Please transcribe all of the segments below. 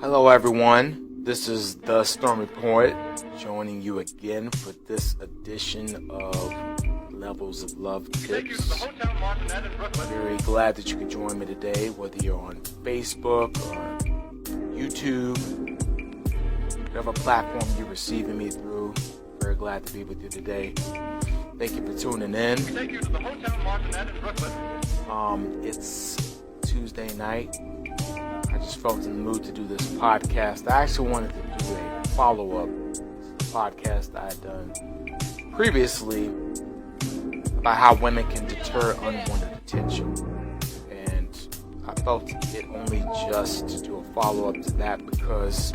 Hello everyone, this is The Stormy Poet, joining you again for this edition of Levels of Love Tips. Very glad that you could join me today, whether you're on Facebook or YouTube, whatever platform you're receiving me through. Very glad to be with you today. Thank you for tuning in. It's Tuesday night. I just felt in the mood to do this podcast. I actually wanted to do a follow-up podcast I had done previously about how women can deter unwanted attention. And I felt it only just to do a follow-up to that because,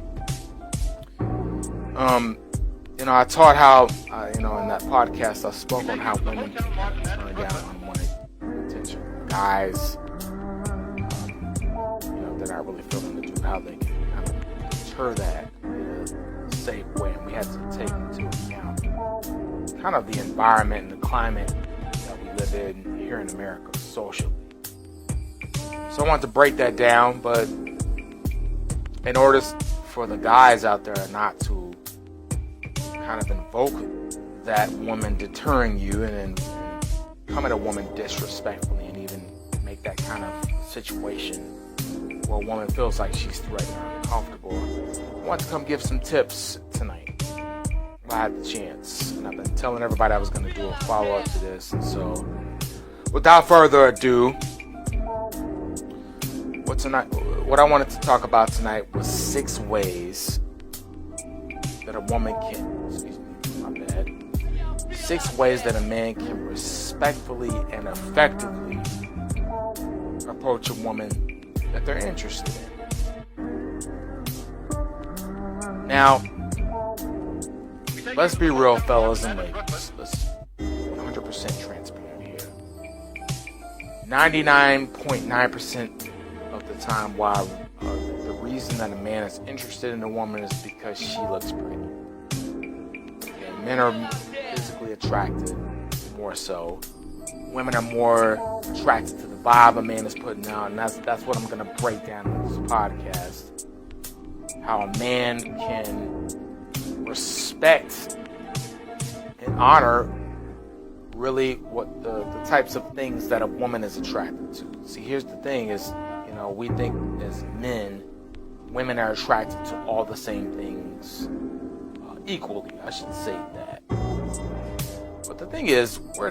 I taught how, in that podcast, I spoke on how women can turn down unwanted attention. Guys, they're not really feeling to do, how they can kind of deter that in a safe way. And we had to take into account kind of the environment and the climate that we live in here in America socially. So I wanted to break that down, but in order for the guys out there not to kind of invoke that woman deterring you and then come at a woman disrespectfully and even make that kind of situation where a woman feels like she's threatened or uncomfortable, I want to come give some tips tonight. I had the chance, and I've been telling everybody I was going to do a follow-up to this, and so without further ado, what I wanted to talk about tonight was 6 ways that a woman can, 6 ways that a man can respectfully and effectively approach a woman that they're interested in. Now, let's be real, fellas and ladies. Let's 100% transparent here. 99.9% of the time, why the reason that a man is interested in a woman is because she looks pretty. Okay, men are physically attracted more so. Women are more attracted to the vibe a man is putting out, and that's what I'm going to break down in this podcast. How a man can respect and honor really what the types of things that a woman is attracted to. See, here's the thing is, we think as men, women are attracted to all the same things equally. I should say that. But the thing is, we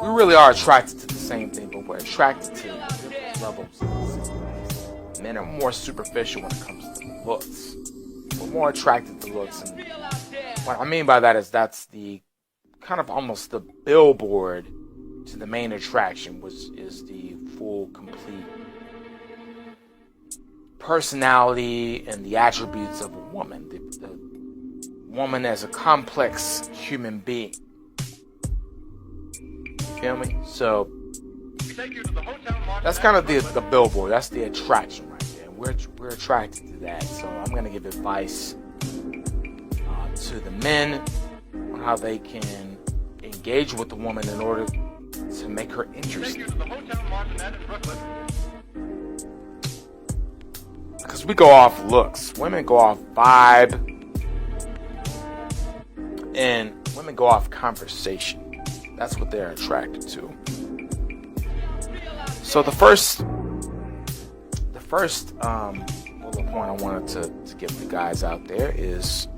really are attracted to the same thing, but we're attracted to different levels. Men are more superficial when it comes to looks. We're more attracted to looks, and what I mean by that is that's the kind of almost the billboard to the main attraction, which is the full, complete personality and the attributes of a woman. The woman as a complex human being. Feel me? So that's kind of the billboard. That's the attraction right there. We're attracted to that. So I'm going to give advice to the men on how they can engage with the woman in order to make her interested. Because we go off looks. Women go off vibe. And women go off conversation. That's what they're attracted to. So the first bullet point I wanted to give the guys out there is,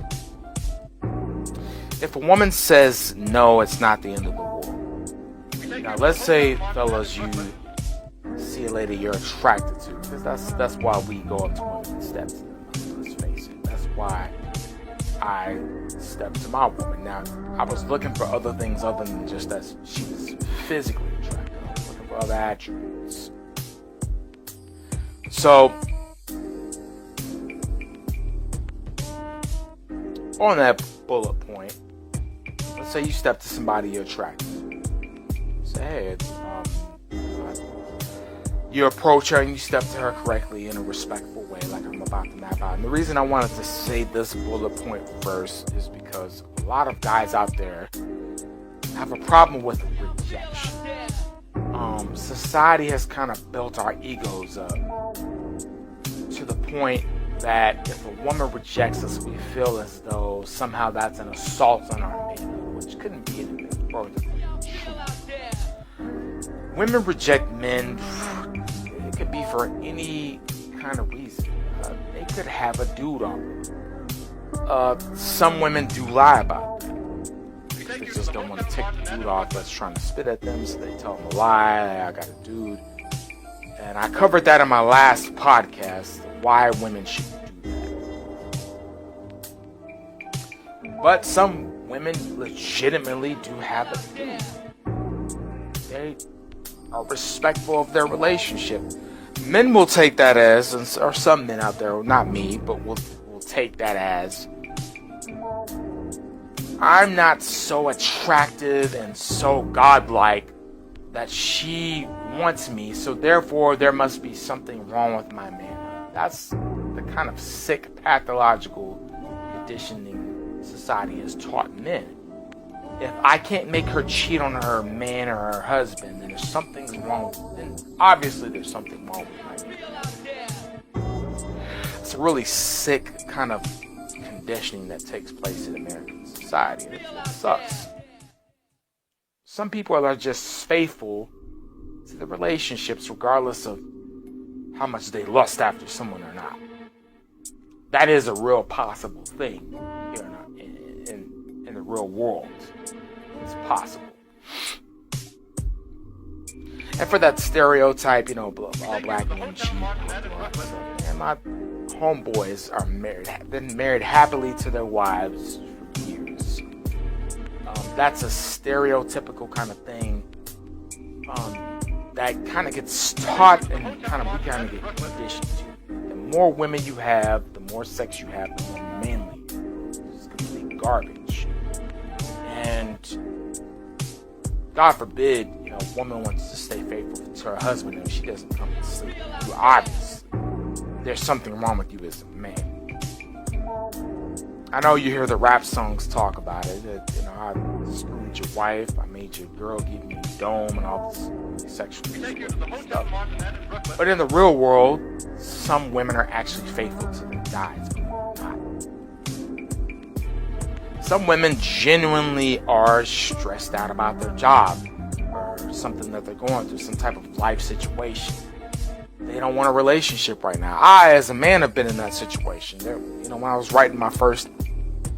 if a woman says no, it's not the end of the world. Now let's say, fellas, you see a lady you're attracted to, because that's why we go up to women and step to them. Let's face it. That's why I step to my woman. Now, I was looking for other things other than just that she was physically attractive. I was looking for other attributes. So, on that bullet point, let's say you step to somebody you're attracted to. Say, hey, you approach her and you step to her correctly in a respectful way, like I'm about to map out. And the reason I wanted to say this bullet point first is because a lot of guys out there have a problem with rejection. Society has kind of built our egos up to the point that if a woman rejects us, we feel as though somehow that's an assault on our manhood, which couldn't be anything further from the truth. Women reject men, it could be for any kind of reason. They could have a dude on them. Some women do lie about that. They just don't want to take the dude off that's trying to spit at them, so they tell them a lie, I got a dude. And I covered that in my last podcast, why women should do that. But some women legitimately do have a dude. They are respectful of their relationship. Men will take that as, or some men out there, not me, but will take that as, I'm not so attractive and so godlike that she wants me, so therefore there must be something wrong with my man. That's the kind of sick pathological conditioning society has taught men. If I can't make her cheat on her man or her husband, then there's something wrong. Then obviously there's something wrong with my man. It's a really sick kind of conditioning that takes place in American society. It sucks. Some people are just faithful to the relationships regardless of how much they lust after someone or not. That is a real possible thing here in the real world. It's possible. And for that stereotype, all black men cheat. And my homeboys are married, have been married happily to their wives for years. That's a stereotypical kind of thing that kind of gets taught and we kind of get conditioned to. The more women you have, the more sex you have, the more manly. It's complete garbage. And God forbid, a woman wants to stay faithful to her husband and she doesn't come to sleep. You obviously, there's something wrong with you as a man. I know you hear the rap songs talk about it. I screwed your wife, I made your girl give me a dome and all this sexual stuff. But in the real world, some women are actually faithful to their guys. Some women genuinely are stressed out about their job or something that they're going through, some type of life situation. They don't want a relationship right now. I, as a man, have been in that situation. When I was writing my first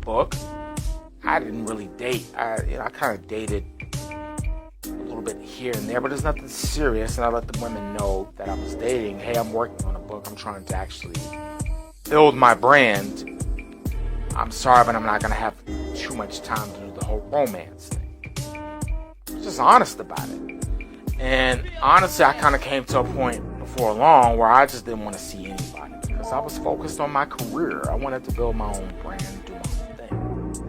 book, I didn't really date. I kind of dated a little bit here and there, but it's nothing serious. And I let the women know that I was dating. Hey, I'm working on a book. I'm trying to actually build my brand. I'm sorry, but I'm not going to have too much time to do the whole romance thing. I was just honest about it. And honestly, I kind of came to a point before long where I just didn't want to see anybody because I was focused on my career. I wanted to build my own brand, do my own thing.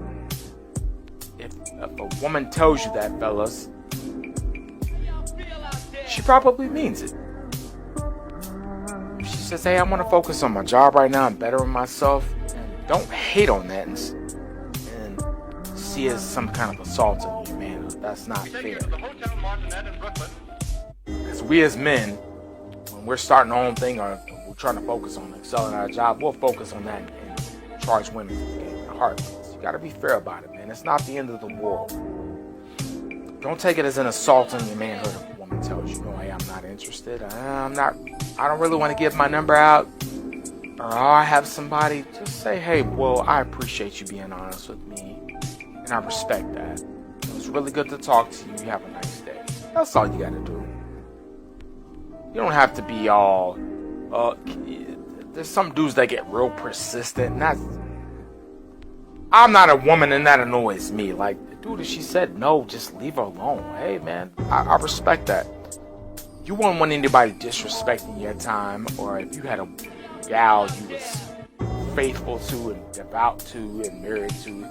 If a woman tells you that, fellas, she probably means it. If she says, hey, I want to focus on my job right now and bettering myself, and don't hate on that and see it as some kind of assault on your manhood. That's not fair. Because we as men, when we're starting our own thing or we're trying to focus on excelling our job, we'll focus on that and charge women to the game in a heartbeat. You got to be fair about it, man. It's not the end of the world. Don't take it as an assault on your manhood if a woman tells you, no, hey, I'm not interested. I don't really want to give my number out. Or I have somebody. Just say, hey, well, I appreciate you being honest with me. And I respect that. It was really good to talk to you. You have a nice day. That's all you got to do. You don't have to be all... there's some dudes that get real persistent. And I'm not a woman and that annoys me. Like, dude, if she said no, just leave her alone. Hey, man, I respect that. You wouldn't want anybody disrespecting your time. Or if you had a gal you was faithful to and devout to and married to,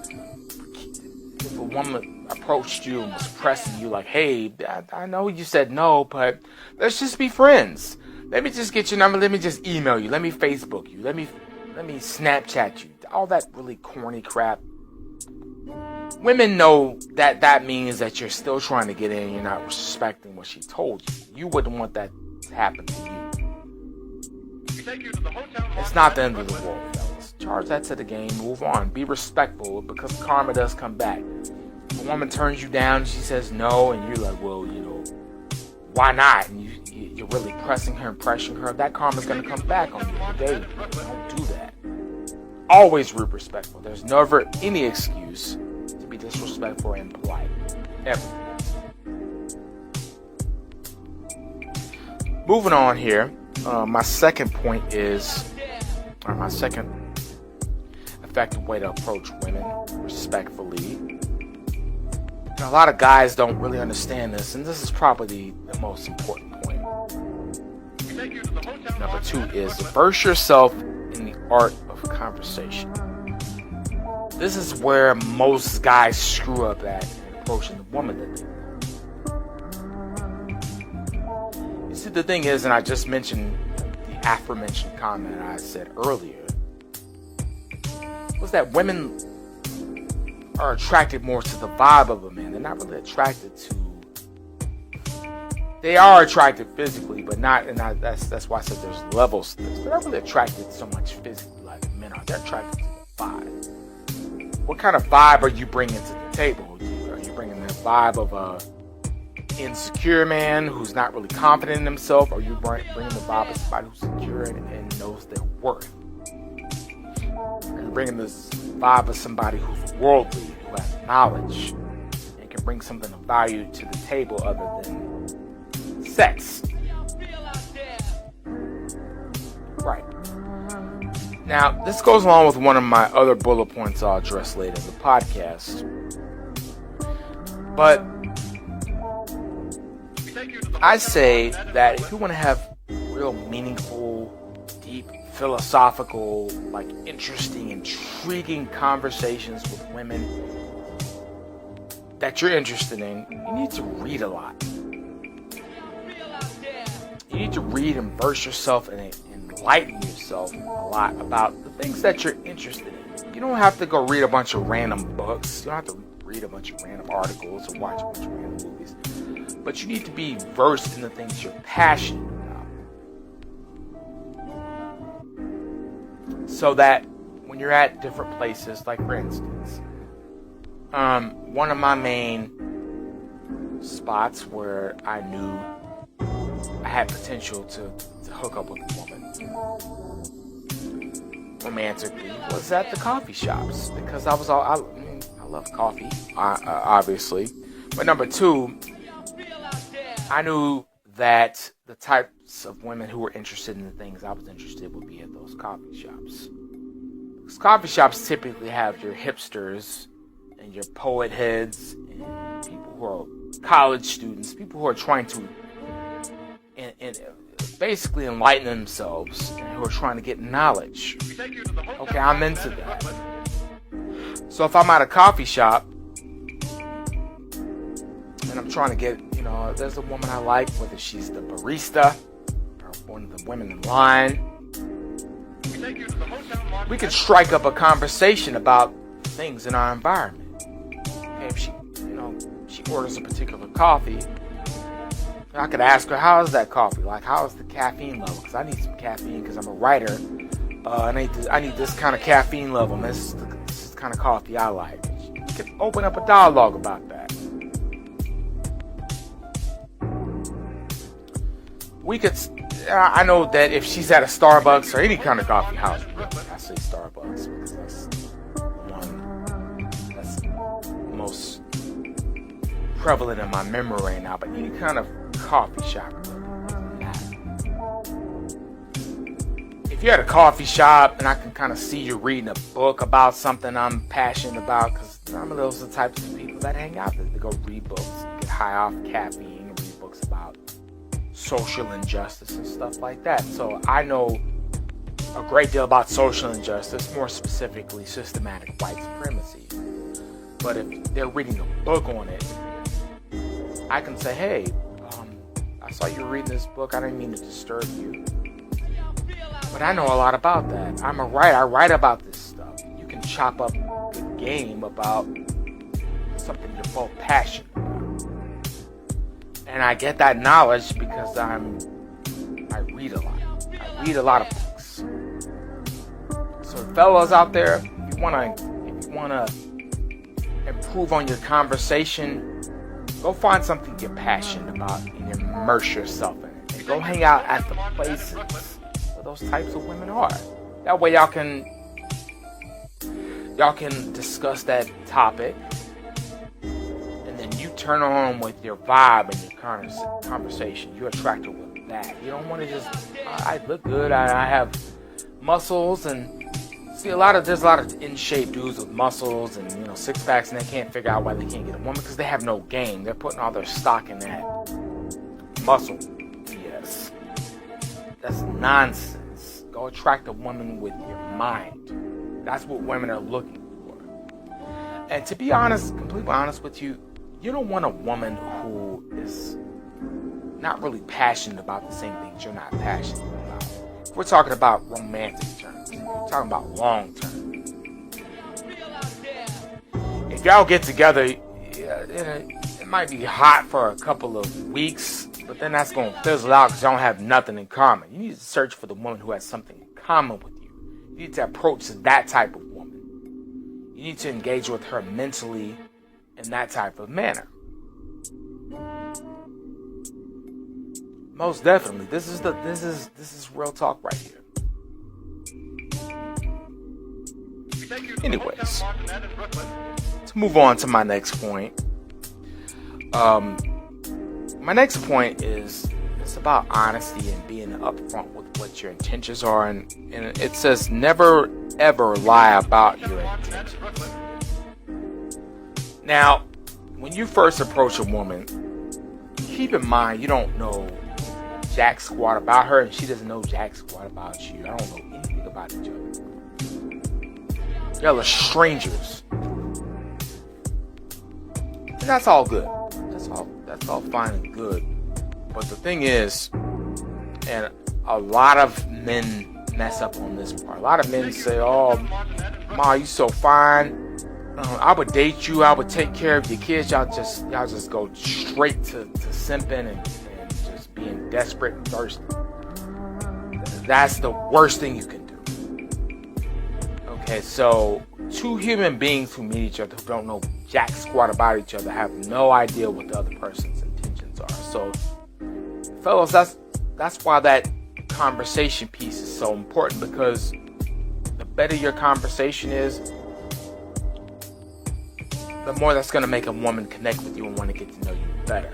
if a woman approached you and was pressing you like, hey, I know you said no, but let's just be friends. Let me just get your number. Let me just email you. Let me Facebook you. Let me Snapchat you. All that really corny crap. Women know that means that you're still trying to get in and you're not respecting what she told you. You wouldn't want that to happen to you. It's not the end of the world, fellas. Charge that to the game. Move on. Be respectful, because karma does come back. If a woman turns you down, she says no, and you're like, well, why not? And you're really pressing her and pressuring her. That karma's going to come back on you. Today, don't do that. Always be respectful. There's never any excuse to be disrespectful and polite. Ever. Moving on here. My second point is, or my second effective way to approach women respectfully. A lot of guys don't really understand this, and this is probably the most important point. Number 2 is immerse yourself in the art of conversation. This is where most guys screw up at approaching the woman that they love. You see, the thing is, and I just mentioned the aforementioned comment I said earlier, was that women are attracted more to the vibe of a man. They're not really attracted to. They are attracted physically, but not. And that's why I said there's levels to this. They're not really attracted so much physically like men are. They're attracted to the vibe. What kind of vibe are you bringing to the table? Are you bringing the vibe of a insecure man who's not really confident in himself? Or are you bringing the vibe of somebody who's secure and knows their worth? Are you bringing this vibe of somebody who's worldly, who has knowledge, and can bring something of value to the table other than sex? Right. Now, this goes along with one of my other bullet points I'll address later in the podcast. But I say that if you want to have real meaningful, deep, philosophical, interesting, intriguing conversations with women that you're interested in, you need to read a lot. You need to read and immerse yourself and enlighten yourself a lot about the things that you're interested in. You don't have to go read a bunch of random books. You don't have to read a bunch of random articles or watch a bunch of random movies. But you need to be versed in the things you're passionate about. So that when you're at different places, like for instance, one of my main spots where I knew I had potential to hook up with a woman romantically was at the coffee shops, because I love coffee, obviously. But number 2, I knew that the types of women who were interested in the things I was interested in would be at those coffee shops. Because coffee shops typically have your hipsters and your poet heads and people who are college students, people who are trying to basically enlighten themselves and who are trying to get knowledge. Okay, I'm into that. So if I'm at a coffee shop and I'm trying to get, there's a woman I like, whether she's the barista or one of the women in line, we could strike up a conversation about things in our environment. Okay, if she orders a particular coffee, I could ask her, how is that coffee? How is the caffeine level? Because I need some caffeine because I'm a writer. I need this kind of caffeine level. And this is the kind of coffee I like. You could open up a dialogue about that. I know that if she's at a Starbucks or any kind of coffee house, I say Starbucks because that's one that's most prevalent in my memory right now, but any kind of coffee shop. If you're at a coffee shop and I can kind of see you reading a book about something I'm passionate about, because some of those are the types of people that hang out there. They go read books, get high off caffeine, and read books about social injustice and stuff like that. So I know a great deal about social injustice, more specifically systematic white supremacy. But if they're reading a book on it, I can say, hey, I saw you reading this book. I didn't mean to disturb you, but I know a lot about that. I'm a writer. I write about this stuff. You can chop up good game about something you're both passionate about. And I get that knowledge because I read a lot. I read a lot of books. fellas out there, if you wanna improve on your conversation, go find something you're passionate about and immerse yourself in it. And go hang out at the places where those types of women are. That way y'all can discuss that topic, and then you turn on with your vibe and your conversation. You're attracted with that. You don't want to just, I look good, I have muscles, and see there's a lot of in shape dudes with muscles and six packs, and they can't figure out why they can't get a woman because they have no game. They're putting all their stock in that muscle. Yes, that's nonsense. Go attract a woman with your mind. That's what women are looking for. And to be honest, completely honest with you, you don't want a woman who is not really passionate about the same things you're not passionate about. We're talking about romantic terms. We're talking about long term. If y'all get together, it might be hot for a couple of weeks, but then that's going to fizzle out because you don't have nothing in common. You need to search for the woman who has something in common with you. You need to approach that type of woman. You need to engage with her mentally in that type of manner. Most definitely. This is real talk right here. Anyways, to move on to my next point. My next point is it's about honesty and being upfront with what your intentions are, and it says never ever lie about your intentions. Now, when you first approach a woman, keep in mind you don't know jack squat about her, and she doesn't know jack squat about you. I don't know anything about each other. Y'all are strangers, and that's all good. That's all fine and good. But the thing is, and a lot of men mess up on this part. A lot of men say, "Oh, Ma, you so fine. I would date you. I would take care of your kids." Y'all just go straight to simping and just being desperate and thirsty. That's the worst thing you can do. Okay, so two human beings who meet each other who don't know jack squat about each other have no idea what the other person's intentions are. So, fellas, that's why that conversation piece is so important, because the better your conversation is, the more that's going to make a woman connect with you and want to get to know you better.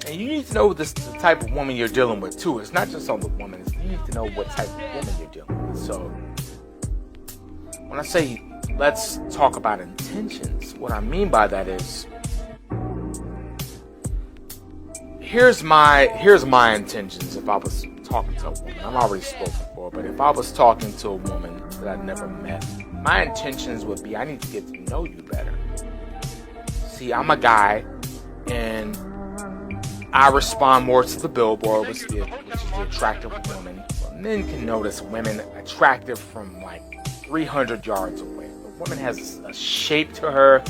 And you need to know the type of woman you're dealing with too. It's not just on the woman. You need to know what type of woman you're dealing with. So when I say let's talk about intentions, what I mean by that is here's my intentions. If I was talking to a woman, I'm already spoken for, but if I was talking to a woman that I'd never met, my intentions would be I need to get to know you better. See, I'm a guy, and I respond more to the billboard, which is the attractive woman. Men can notice women attractive from like 300 yards away. The woman has a shape to her.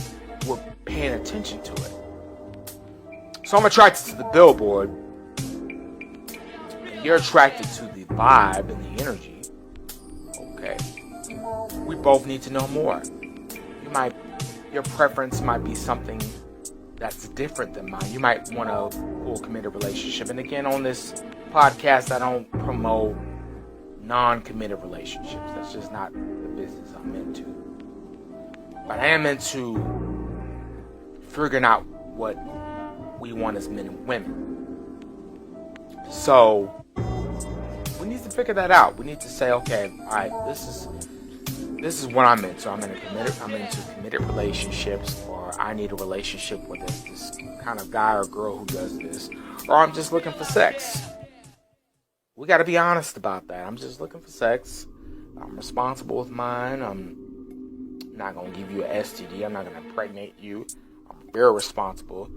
We're paying attention to it. So I'm attracted to the billboard, and you're attracted to the vibe and the energy. Okay. We both need to know more. Your preference might be something that's different than mine. You might want a full committed relationship. And again, on this podcast, I don't promote non-committed relationships. That's just not the business I'm into. But I am into figuring out what we want as men and women. So we need to figure that out. We need to say, okay, all right, this is what I'm into. I'm into committed relationships, or I need a relationship with this kind of guy or girl who does this, or I'm just looking for sex. We got to be honest about that. I'm just looking for sex. I'm responsible with mine. I'm not going to give you an STD. I'm not going to impregnate you. I'm very responsible.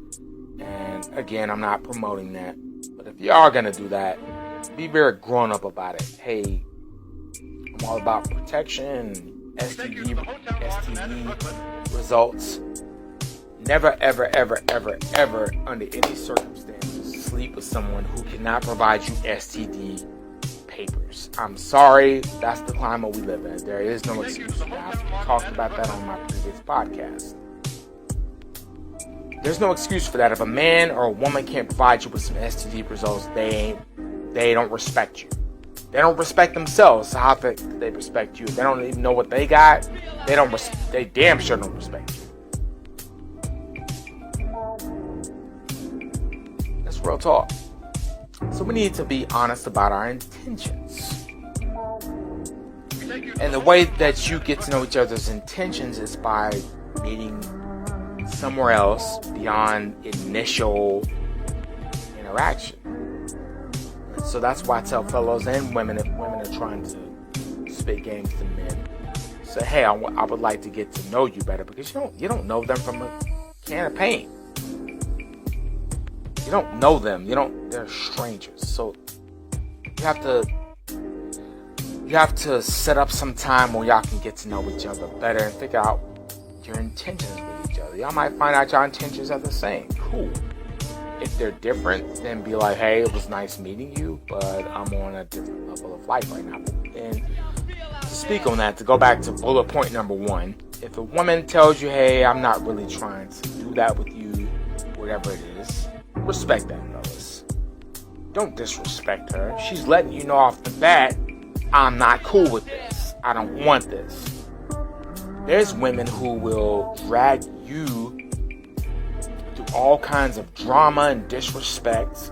And again, I'm not promoting that. But if you are going to do that, be very grown up about it. Hey, I'm all about protection, STD results. Never, ever, ever, ever, ever, under any circumstances, sleep with someone who cannot provide you STD papers. I'm sorry, that's the climate we live in. There is no excuse for that. I've talked about that on my previous podcast. There's no excuse for that. If a man or a woman can't provide you with some STD results, they don't respect you. They don't respect themselves. So how could they respect you? If they don't even know what they got, they damn sure don't respect you. That's real talk. So we need to be honest about our intentions. And the way that you get to know each other's intentions is by meeting somewhere else beyond initial interaction. So that's why I tell fellows and women, if women are trying to spit games to men, say, hey, I would like to get to know you better, because you don't know them from a can of paint. You don't know them. They're strangers. So you have to set up some time where y'all can get to know each other better and figure out your intentions with each other. Y'all might find out your intentions are the same. Cool. If they're different, then be like, hey, it was nice meeting you, but I'm on a different level of life right now. And to speak on that, to go back to bullet point number 1, if a woman tells you, hey, I'm not really trying to do that with you, whatever it is, respect that, fellas. Don't disrespect her. She's letting you know off the bat, I'm not cool with this. I don't want this. There's women who will drag you through all kinds of drama and disrespect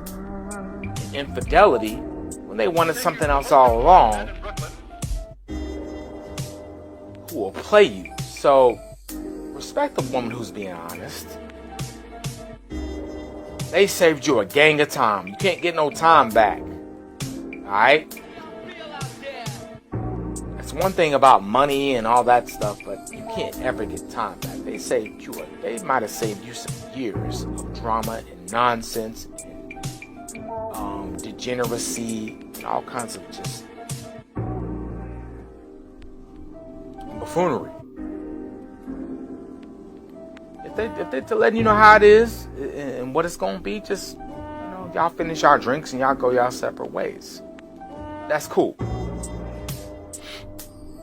and infidelity when they wanted something else all along, who will play you. So respect the woman who's being honest. They saved you a gang of time. You can't get no time back. Alright? That's one thing about money and all that stuff, but you can't ever get time back. They might have saved you some years of drama and nonsense and degeneracy and all kinds of just buffoonery. If they're letting you know how it is and what it's gonna be, just y'all finish our drinks and y'all go y'all separate ways. That's cool.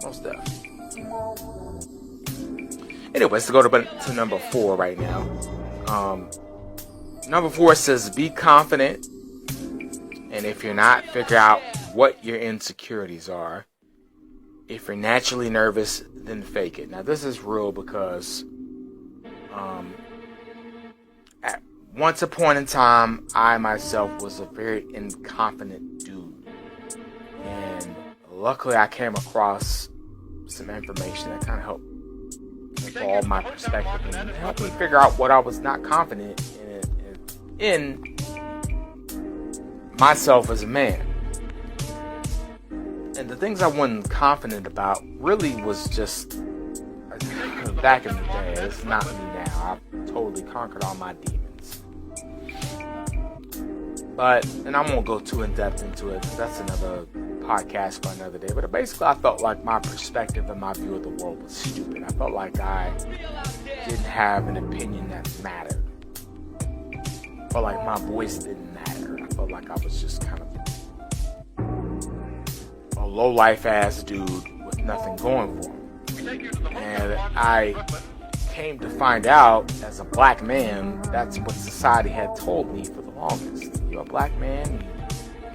Most definitely. Anyways, to go to number 4 right now. Number 4 says be confident, and if you're not, figure out what your insecurities are. If you're naturally nervous, then fake it. Now this is real because at once upon a time, I myself was a very inconfident dude, and luckily I came across some information that kind of helped evolve my perspective and helped me figure out what I was not confident in myself as a man. And the things I wasn't confident about really was just back in the day. It's not me now. I've totally conquered all my demons. And I won't go too in depth into it. That's another podcast for another day. But basically, I felt like my perspective and my view of the world was stupid. I felt like I didn't have an opinion that mattered. I felt like my voice didn't matter. I felt like I was just kind of a low-life ass dude with nothing going for him. And I came to find out, as a black man, that's what society had told me for the longest. You're a black man,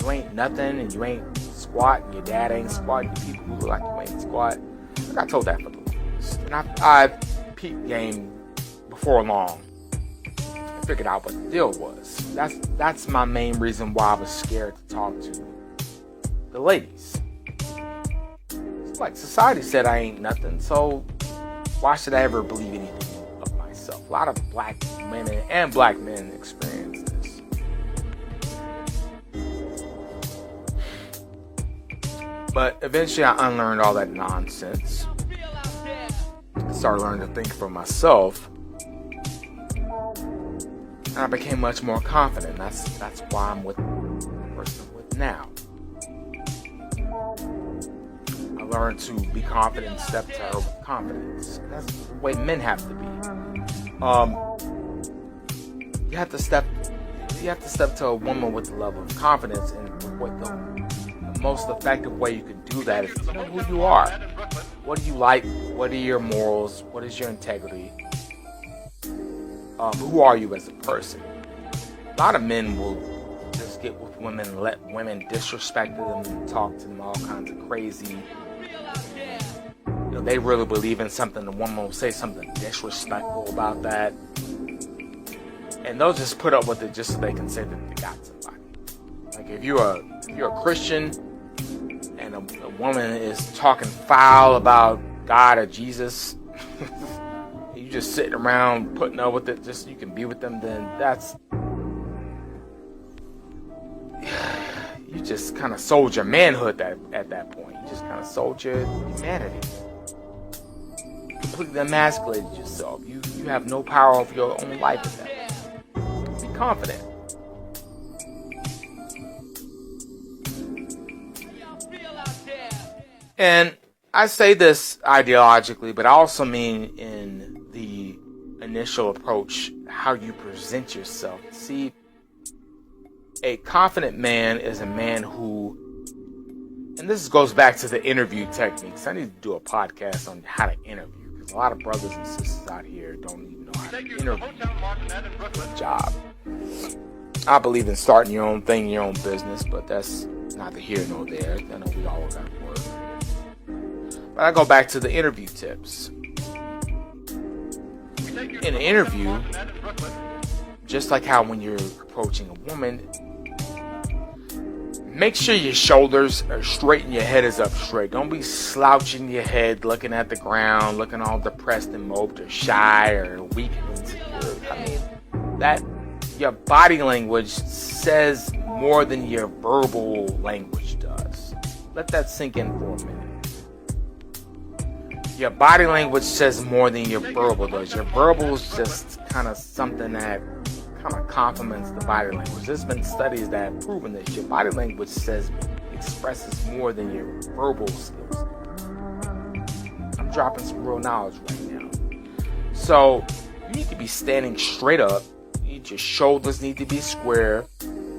you ain't nothing, and you ain't squat, and your dad ain't squat, and people who look like you ain't squat. I got told that for the longest. And I peeped game before long and figured out what the deal was. That's my main reason why I was scared to talk to the ladies. Like society said I ain't nothing, so why should I ever believe anything of myself? A lot of black women and black men experience this. But eventually I unlearned all that nonsense. I started learning to think for myself. And I became much more confident. That's why I'm with the person I'm with now. Learn to be confident and step to her with confidence. That's the way men have to be. You have to step to a woman with the level of confidence and with the most effective way you can do that is to know who you are. What do you like? What are your morals? What is your integrity? Who are you as a person? A lot of men will just get with women and let women disrespect them and talk to them all kinds of crazy. They really believe in something. The woman will say something disrespectful about that. And they'll just put up with it just so they can say that they got somebody. Like if you're a Christian and a woman is talking foul about God or Jesus, you just sitting around putting up with it just so you can be with them, then you just kind of sold your manhood at that point. You just kind of sold your humanity. Completely emasculated yourself. You have no power over your own life at that point. Be confident. And I say this ideologically, but I also mean in the initial approach, how you present yourself. See, a confident man is a man who, and this goes back to the interview techniques. I need to do a podcast on how to interview, because a lot of brothers and sisters out here don't even know how to interview for a job. I believe in starting your own thing, your own business, but that's neither here nor there. I know we all got to work. But I go back to the interview tips. In an interview, just like how when you're approaching a woman, make sure your shoulders are straight and your head is up straight. Don't be slouching your head, looking at the ground, looking all depressed and moped or shy or weak and insecure. I mean, that your body language says more than your verbal language does. Let that sink in for a minute. Your body language says more than your verbal does. Your verbal is just kind of something that kind of complements the body language. There's been studies that have proven this. Your body language expresses more than your verbal skills. I'm dropping some real knowledge right now. So you need to be standing straight up. Your shoulders need to be square.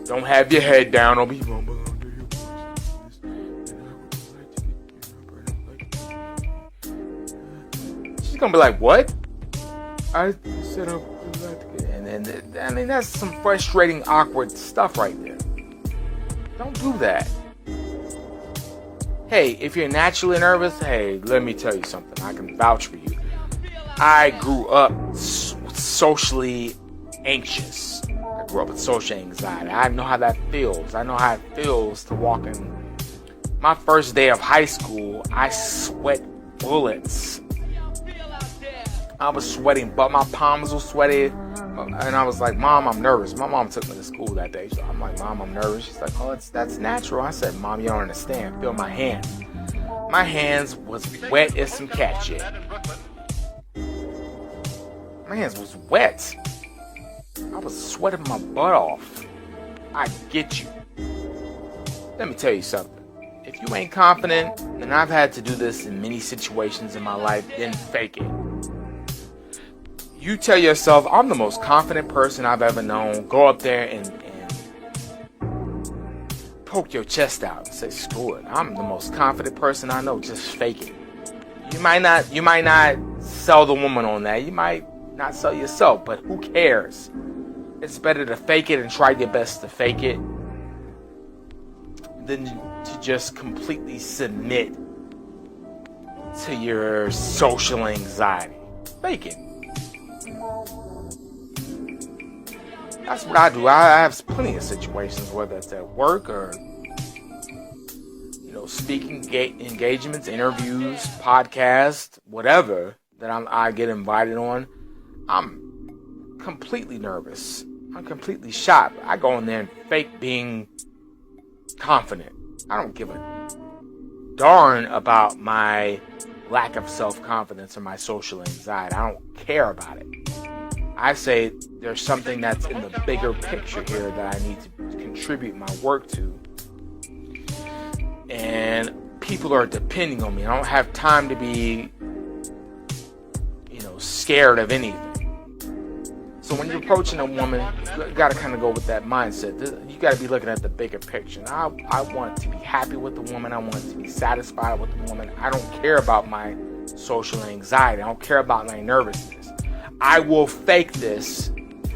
Don't have your head down. Don't be rumbling under your voice. She's gonna be like, what? I said I would like to get. And I mean, that's some frustrating, awkward stuff right there. Don't do that. Hey, if you're naturally nervous, hey, let me tell you something. I can vouch for you. I grew up socially anxious. I grew up with social anxiety. I know how that feels. I know how it feels to walk in. My first day of high school, I sweat bullets. I was sweating, but my palms were sweaty. And I was like, Mom, I'm nervous. My mom took me to school that day. So I'm like, Mom, I'm nervous. She's like, oh, that's natural. I said, Mom, you don't understand. Feel my hands. My hands was wet as some cat shit. My hands was wet. I was sweating my butt off. I get you. Let me tell you something. If you ain't confident, and I've had to do this in many situations in my life, then fake it. You tell yourself, I'm the most confident person I've ever known. Go up there and poke your chest out and say, screw it. I'm the most confident person I know. Just fake it. You might not sell the woman on that. You might not sell yourself, but who cares? It's better to fake it and try your best to fake it than to just completely submit to your social anxiety. Fake it. That's what I do. I have plenty of situations, whether it's at work or, speaking engagements, interviews, podcasts, whatever that I get invited on. I'm completely nervous. I'm completely shocked. I go in there and fake being confident. I don't give a darn about my lack of self-confidence or my social anxiety. I don't care about it. I say there's something that's in the bigger picture here that I need to contribute my work to. And people are depending on me. I don't have time to be, scared of anything. So when you're approaching a woman, you got to kind of go with that mindset. You got to be looking at the bigger picture. I want to be happy with the woman. I want to be satisfied with the woman. I don't care about my social anxiety. I don't care about my nervousness. I will fake this and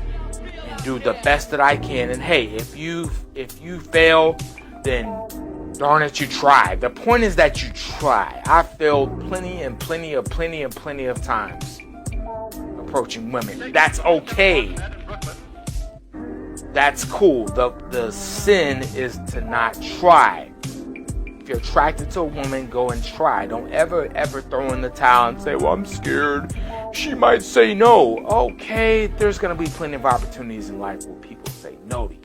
do the best that I can. And hey, if you fail, then darn it, you tried. The point is that you try. I failed plenty of times approaching women. That's okay. That's cool. The sin is to not try. If you're attracted to a woman, go and try. Don't ever throw in the towel and say, well, I'm scared. She might say no. Okay, there's going to be plenty of opportunities in life where people say no to you.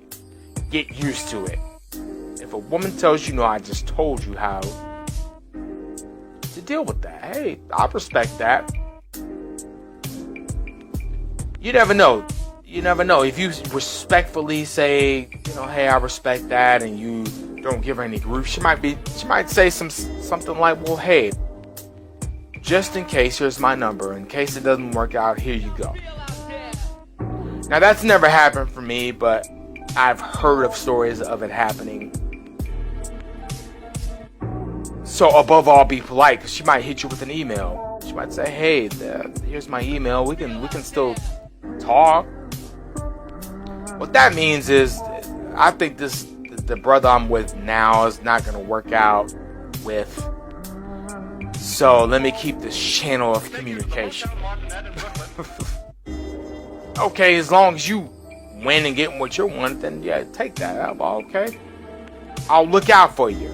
Get used to it. If a woman tells you no, I just told you how to deal with that. Hey, I respect that. You never know. If you respectfully say, hey, I respect that, and you don't give her any grief, she might say something like, well, hey, just in case, here's my number. In case it doesn't work out, here you go. Now, that's never happened for me, but I've heard of stories of it happening. So above all, be polite, because she might hit you with an email. She might say, hey, here's my email. We can still talk. What that means is, I think the brother I'm with now is not going to work out with. So let me keep this channel of communication. Okay, as long as you win and get what you want, then yeah, take that. Okay. I'll look out for you.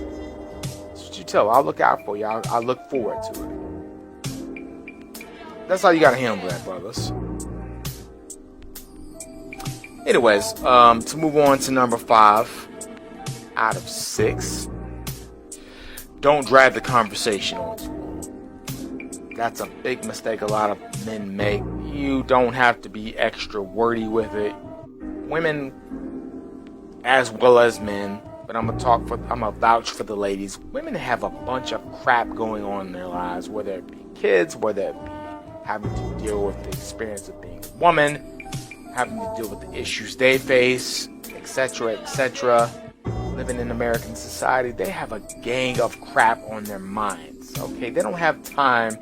That's what you tell her. I'll look out for you. I'll look forward to it. That's how you got to handle that, brothers. Anyways, to move on to number 5 out of 6. Don't drag the conversation on too long. That's a big mistake a lot of men make. You don't have to be extra wordy with it. Women, as well as men, but I'm gonna vouch for the ladies. Women have a bunch of crap going on in their lives, whether it be kids, whether it be having to deal with the experience of being a woman, having to deal with the issues they face, etc. Living in American society, they have a gang of crap on their minds. Okay, they don't have time,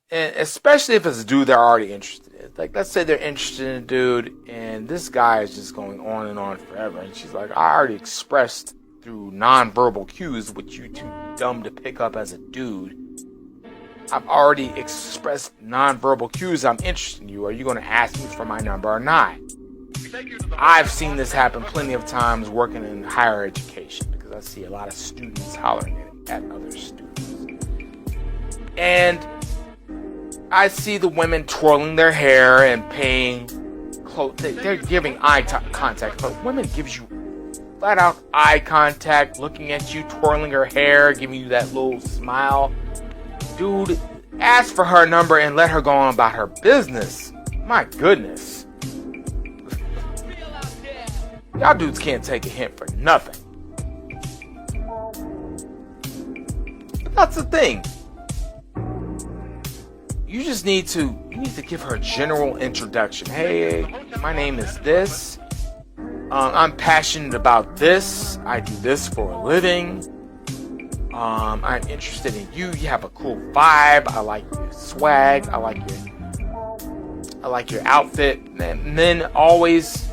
and especially if it's a dude they're already interested in. Like, let's say they're interested in a dude, and this guy is just going on and on forever, and she's like, I already expressed through nonverbal cues, which you too dumb to pick up as a dude. I've already expressed nonverbal cues. I'm interested in you. Are you going to ask me for my number or not? I've seen this happen plenty of times working in higher education, because I see a lot of students hollering at other students. And I see the women twirling their hair and paying close. They're giving eye contact, but women gives you flat out eye contact, looking at you, twirling her hair, giving you that little smile. Dude, ask for her number and let her go on about her business. My goodness. Y'all dudes can't take a hint for nothing. But that's the thing. You just need to give her a general introduction. Hey, my name is this. I'm passionate about this. I do this for a living. I'm interested in you. You have a cool vibe. I like your swag. I like your outfit. And then always,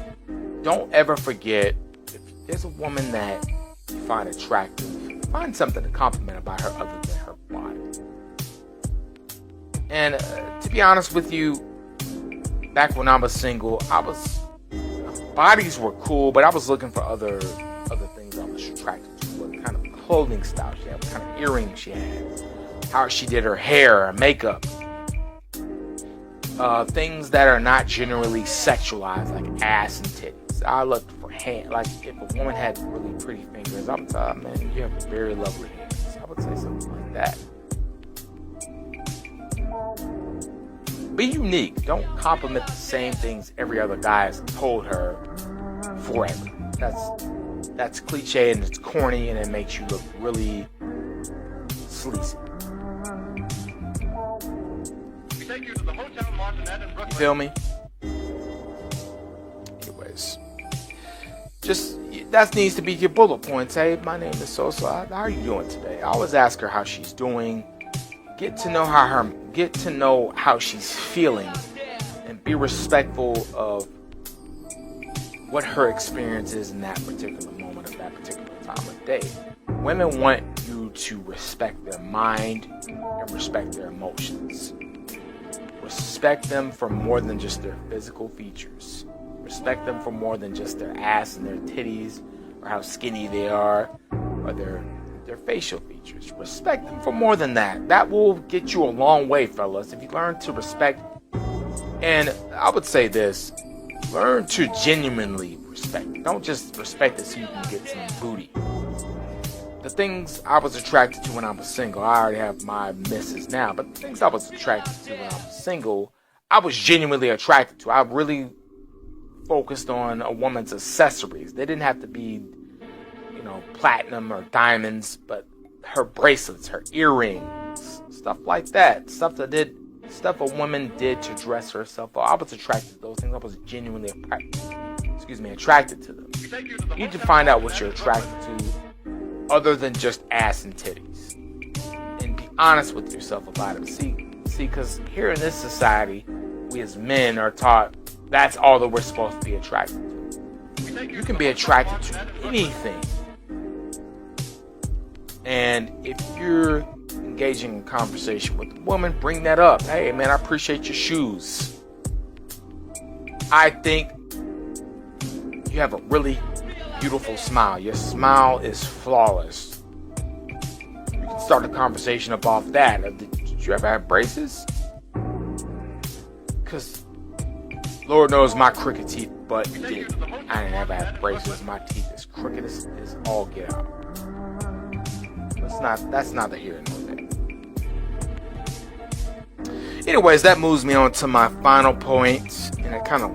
don't ever forget, if there's a woman that you find attractive, find something to compliment about her other than her body. And to be honest with you, back when I was single, bodies were cool, but I was looking for other things I was attracted to. What kind of clothing style she had, what kind of earrings she had, how she did her hair, her makeup. Things that are not generally sexualized, like ass and titties. I looked for hand, like if a woman had really pretty fingers, I would say, oh, man, you have very lovely hands. I would say something like that. Be unique. Don't compliment the same things every other guy has told her forever. That's cliche and it's corny and it makes you look really sleazy. You feel me? Anyways, just that needs to be your bullet points. Hey, my name is so. How are you doing today? I always ask her how she's doing. Get to know how she's feeling, and be respectful of what her experience is in that particular moment of that particular time of day. Women want you to respect their mind and respect their emotions. Respect them for more than just their physical features. Respect them for more than just their ass and their titties, or how skinny they are, or their facial features. Respect them for more than that. That will get you a long way, fellas. If you learn to respect, and I would say this, learn to genuinely respect. Don't just respect it so you can get some booty. The things I was attracted to when I was single, I already have my misses now, but the things I was attracted to when I was single, I was genuinely attracted to. I really focused on a woman's accessories. They didn't have to be, platinum or diamonds, but her bracelets, her earrings, stuff like that. Stuff a woman did to dress herself up. I was attracted to those things. I was genuinely attracted to them. You need to find out what you're attracted to other than just ass and titties. And be honest with yourself about it. See, because here in this society, we as men are taught that's all that we're supposed to be attracted to. You can be attracted to anything. And if you're engaging in conversation with a woman, bring that up. Hey, man, I appreciate your shoes. I think you have a really beautiful smile. Your smile is flawless. You can start the conversation up off that. Did you ever have braces? Because Lord knows my crooked teeth, but did. I ain't ever had braces. My teeth is crooked as all get out. That's not the here and there. Anyways, that moves me on to my final point, and it kind of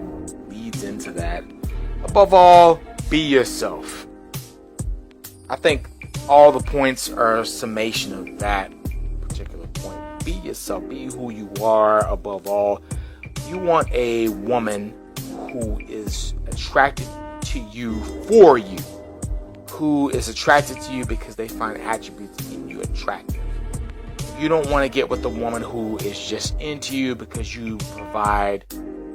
leads into that. Above all, be yourself. I think all the points are a summation of that particular point. Be yourself. Be who you are. Above all, you want a woman who is attracted to you for you. Who is attracted to you because they find attributes in you attractive. You don't want to get with the woman who is just into you because you provide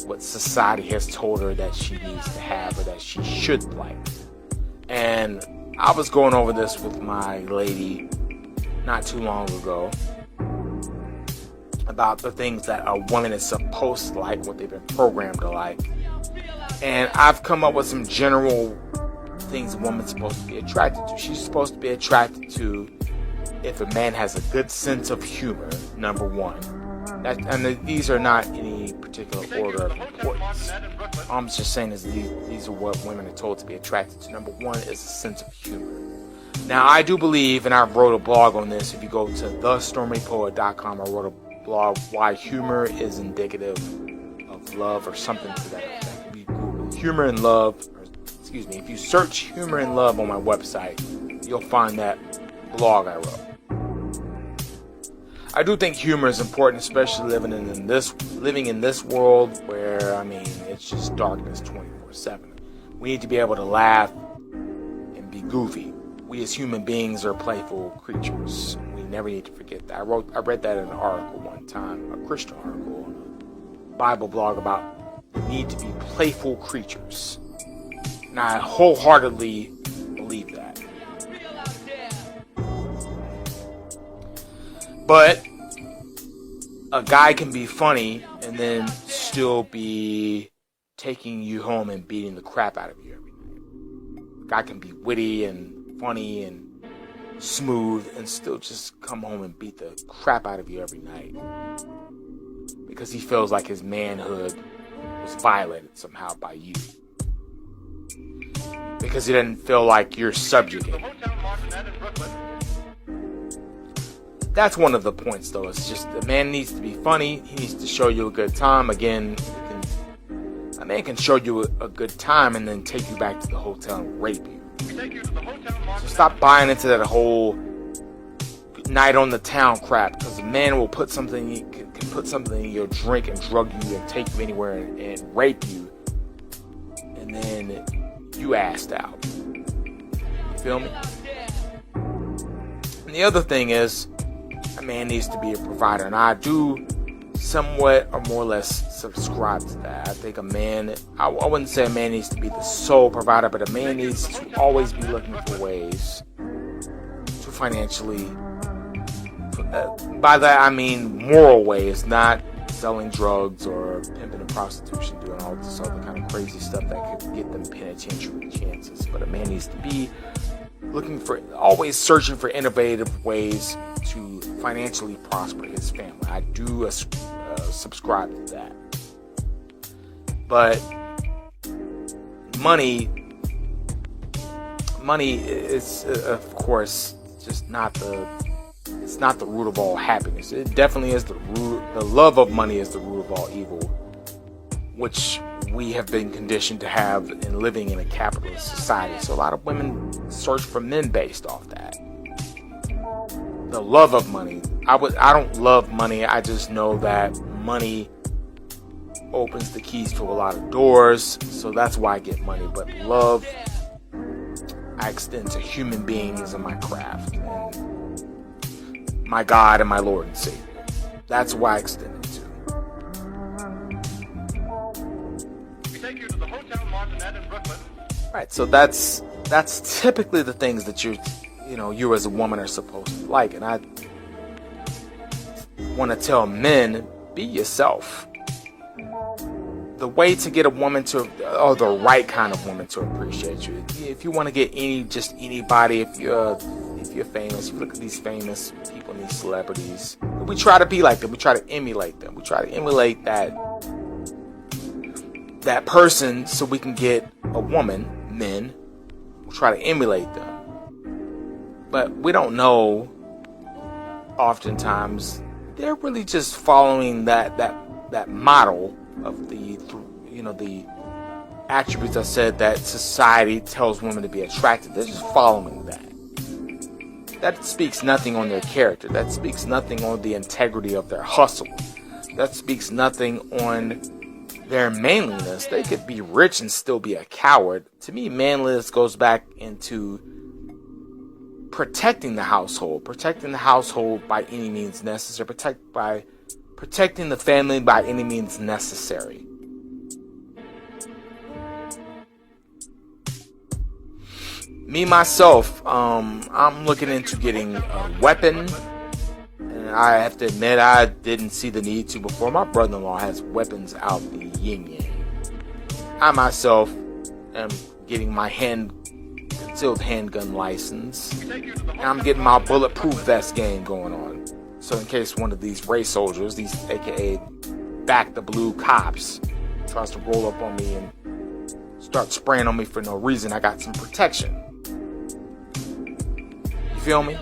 what society has told her that she needs to have or that she should like. And I was going over this with my lady not too long ago about the things that a woman is supposed to like, what they've been programmed to like. And I've come up with some general things a woman's supposed to be attracted to. She's supposed to be attracted to if a man has a good sense of humor, number one. These are not any particular order of importance. All I'm just saying is these are what women are told to be attracted to. Number one is a sense of humor. Now, I do believe, and I wrote a blog on this, if you go to thestormypoet.com, I wrote a blog, why humor is indicative of love or something to that effect. If you Google humor and love, if you search humor and love on my website, you'll find that blog I wrote. I do think humor is important, especially living in this world where, it's just darkness 24/7. We need to be able to laugh and be goofy. We as human beings are playful creatures. We never need to forget that. I read that in an article one time, a Christian article on a Bible blog about the need to be playful creatures. And I wholeheartedly believe that. But a guy can be funny and then still be taking you home and beating the crap out of you every night. A guy can be witty and funny and smooth and still just come home and beat the crap out of you every night. Because he feels like his manhood was violated somehow by you. Because he doesn't feel like you're subjugated. That's one of the points, though. It's just a man needs to be funny. He needs to show you a good time. Again, a man can show you a good time and then take you back to the hotel and rape you. So stop buying into that whole night on the town crap, because a man will put something, can put something in your drink and drug you and take you anywhere and rape you, and then you assed out. You feel me? And the other thing is, a man needs to be a provider, and I do somewhat or more or less subscribe to that. I think a man, I wouldn't say a man needs to be the sole provider, but a man needs to always be looking for ways to financially, by that I mean moral ways, not selling drugs or pimping and prostitution, doing all this other kind of crazy stuff that could get them penitentiary chances. But a man needs to be looking for, always searching for innovative ways to financially prosper his family. I do subscribe to that. But money is, of course, just not it's not the root of all happiness. It definitely is the root. The love of money is the root of all evil, which we have been conditioned to have in living in a capitalist society. So a lot of women search for men based off that. The love of money. I don't love money. I just know that money opens the keys to a lot of doors. So that's why I get money. But love, I extend to human beings and my craft, and my God and my Lord and Savior. That's why I extend it to. We take you to the Hotel Martinet in Brooklyn. Right. So that's typically the things that you as a woman are supposed to like. And I want to tell men, be yourself. The way to get a woman to, or the right kind of woman to appreciate you. If you want to get anybody, if you're famous, you look at these famous people and these celebrities. We try to be like them. We try to emulate them. We try to emulate that person so we can get a woman. Men, we try to emulate them. But we don't know, oftentimes, they're really just following that model of the attributes I said that society tells women to be attractive. They're just following that. That speaks nothing on their character. That speaks nothing on the integrity of their hustle. That speaks nothing on their manliness. They could be rich and still be a coward. To me, manliness goes back into protecting the household by any means necessary, protecting the family by any means necessary. Me myself, I'm looking into getting a weapon, and I have to admit I didn't see the need to before. My brother-in-law has weapons out the yin-yang. I myself am getting my concealed handgun license, and I'm getting my bulletproof vest game going on. So in case one of these race soldiers, these aka back the blue cops, tries to roll up on me and start spraying on me for no reason, I got some protection. You feel me?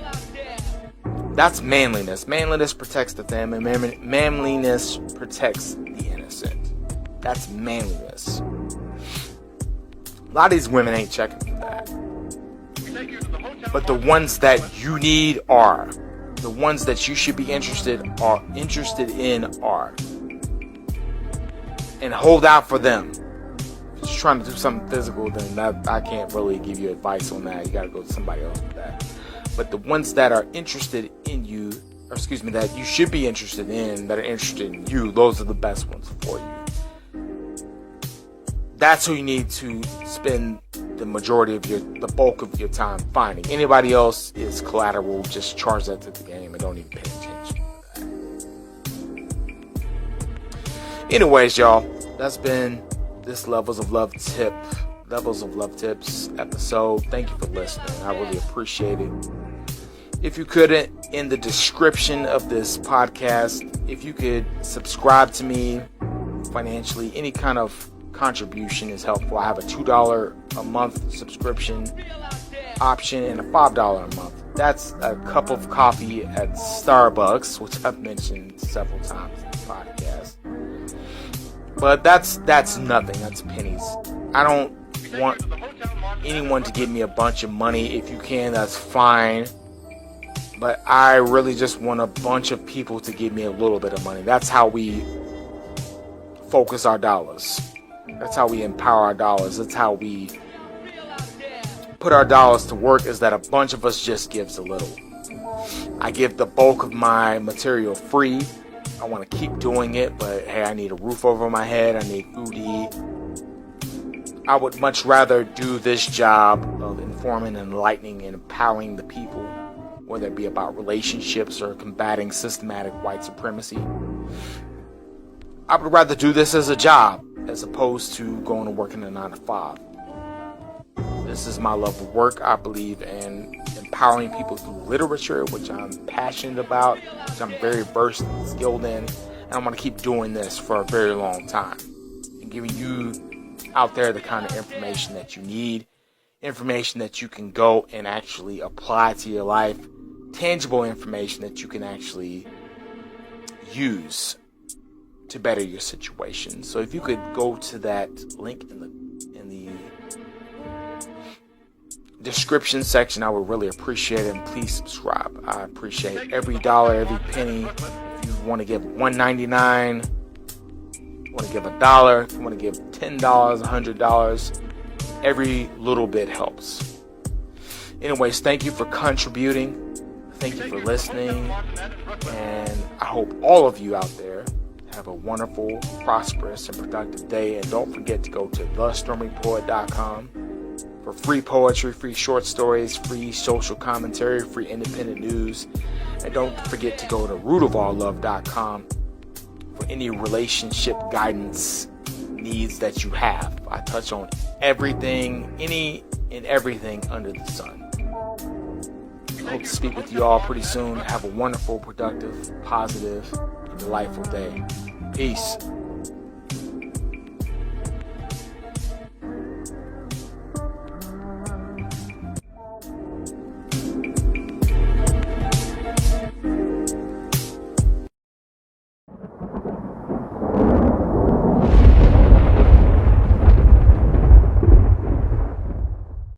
That's manliness. Manliness protects the family. Manliness protects the innocent. That's manliness. A lot of these women ain't checking for that. But the ones that you need are. The ones that you should be interested in are. And hold out for them. If you're just trying to do something physical, then I can't really give you advice on that. You gotta go to somebody else for that. But the ones that are interested in you, that you should be interested in, that are interested in you, those are the best ones for you. That's who you need to spend the bulk of your time finding. Anybody else is collateral. Just charge that to the game and don't even pay attention to that. Anyways, y'all, that's been this Levels of Love Tips episode. Thank you for listening. I really appreciate it. If you could, in the description of this podcast, if you could subscribe to me financially, any kind of contribution is helpful. I have a $2 a month subscription option and a $5 a month. That's a cup of coffee at Starbucks, which I've mentioned several times in the podcast. But that's nothing. That's pennies. I don't want anyone to give me a bunch of money. If you can, that's fine. But I really just want a bunch of people to give me a little bit of money. That's how we focus our dollars. That's how we empower our dollars. That's how we put our dollars to work, is that a bunch of us just gives a little. I give the bulk of my material free. I want to keep doing it, but hey, I need a roof over my head. I need food to eat. I would much rather do this job of informing, enlightening, and empowering the people, whether it be about relationships or combating systematic white supremacy. I would rather do this as a job as opposed to going to work in a 9 to 5. This is my love of work. I believe in empowering people through literature, which I'm passionate about, which I'm very versed and skilled in, and I'm going to keep doing this for a very long time and giving you out there the kind of information that you need, information that you can go and actually apply to your life, tangible information that you can actually use to better your situation. So if you could go to that link in the description section, I would really appreciate it, and please subscribe. I appreciate every dollar, every penny. If you want to give $1.99, you want to give $1, if you want to give $10, $100, every little bit helps. Anyways, thank you for contributing. Thank you for listening, and I hope all of you out there have a wonderful, prosperous, and productive day. And don't forget to go to thestormypoet.com for free poetry, free short stories, free social commentary, free independent news. And don't forget to go to rootofalllove.com for any relationship guidance needs that you have. I touch on everything, any and everything under the sun. I hope to speak with you all pretty soon. Have a wonderful, productive, positive, and delightful day. Peace.